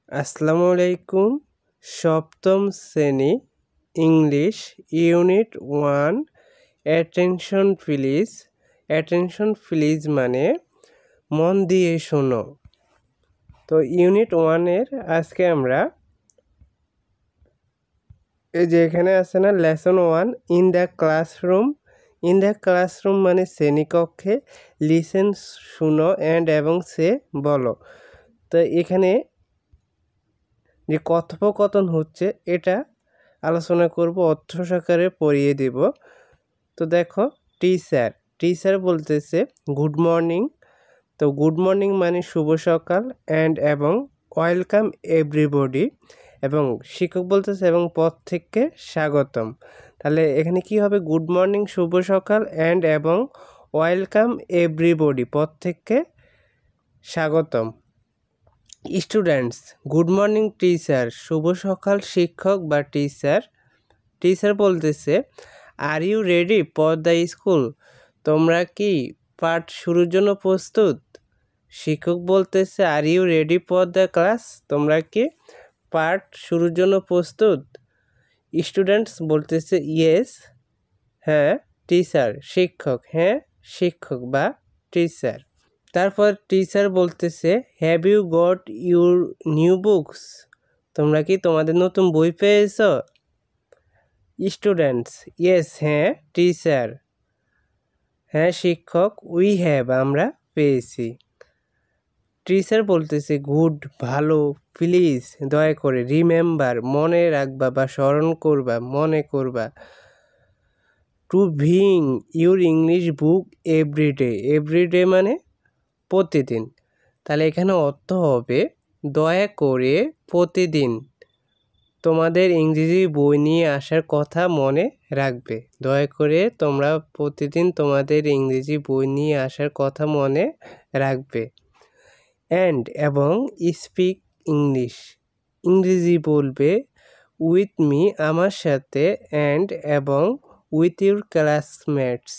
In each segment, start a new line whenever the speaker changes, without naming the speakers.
আসসালামু আলাইকুম। সপ্তম শ্রেণী English unit 1 attention please. Attention please মানে মন দিয়ে শোনো। তো ইউনিট 1-এর আজকে আমরা এই যে এখানে আছে না lesson 1 in the classroom. In the classroom মানে শ্রেণীকক্ষে, লিসেন শুনো অ্যান্ড এবং সে বলো। তো এখানে যে কথোপকথন হচ্ছে এটা আলোচনা করব, অর্থ সহকারে পড়িয়ে দেব। তো দেখো, টিচার টিচার বলতেছে গুড মর্নিং। তো গুড মর্নিং মানে শুভ সকাল, অ্যান্ড এবং ওয়েলকাম এভরিবডি, এবং শিক্ষক বলতেছে এবং পথ থেকে স্বাগতম। তাহলে এখানে কি হবে? গুড মর্নিং শুভ সকাল অ্যান্ড এবং ওয়েলকাম এভরিবডি পথ থেকে স্বাগতম। স্টুডেন্টস গুড মর্নিং টিচার, শুভ সকাল শিক্ষক বা টিচার। টিচার বলতেছে are you ready for the school, তোমরা কি পাঠ শুরুর জন্য প্রস্তুত? শিক্ষক বলতেছে are you ready for the class, তোমরা কি পাঠ শুরুর জন্য প্রস্তুত? স্টুডেন্টস বলতেছে ইয়েস, হ্যাঁ টিচার। শিক্ষক হ্যাঁ শিক্ষক বা টিচার। তারপর টিচার বলতেছে have you got your new books, তোমরা কি তোমাদের নতুন বই পেয়েছ? স্টুডেন্টস ইয়েস, হ্যাঁ টিচার। হ্যাঁ শিক্ষক, উই হ্যাভ, আমরা পেয়েছি। টিচার বলতেছে গুড, ভালো, প্লিজ, দয়া করে, রিমেম্বার, মনে রাখবা বা স্মরণ করবা, মনে করবা, টু ভিং your English book everyday. Everyday মানে প্রতিদিন। তাহলে এখানে অর্থ হবে দয়া করে প্রতিদিন তোমাদের ইংরেজি বই নিয়ে আসার কথা মনে রাখবে। দয়া করে তোমরা প্রতিদিন তোমাদের ইংরেজি বই নিয়ে আসার কথা মনে রাখবে। অ্যান্ড এবং স্পিক ইংলিশ, ইংরেজি বলবে উইথ মি, আমার সাথে, অ্যান্ড এবং উইথ ইউর ক্লাসমেটস,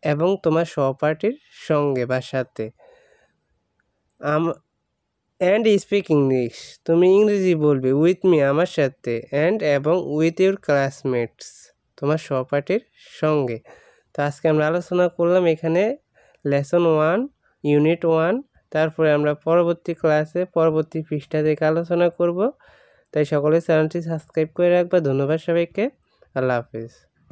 এবং তোমার সহপাঠীর সঙ্গে বা সাথে। অ্যান্ড স্পিক ইংলিশ, তুমি ইংরেজি বলবে উইথ মি, আমার সাথে, অ্যান্ড এবং উইথ ইউর ক্লাসমেটস, তোমার সহপাঠীর সঙ্গে। তো আজকে আমরা আলোচনা করলাম এখানে লেসন 1 ইউনিট 1। তারপরে আমরা পরবর্তী ক্লাসে পরবর্তী পৃষ্ঠা থেকে আলোচনা করব। তাই সকলে চ্যানেলটি সাবস্ক্রাইব করে রাখবা। ধন্যবাদ সবাইকে। আল্লাহ হাফিজ।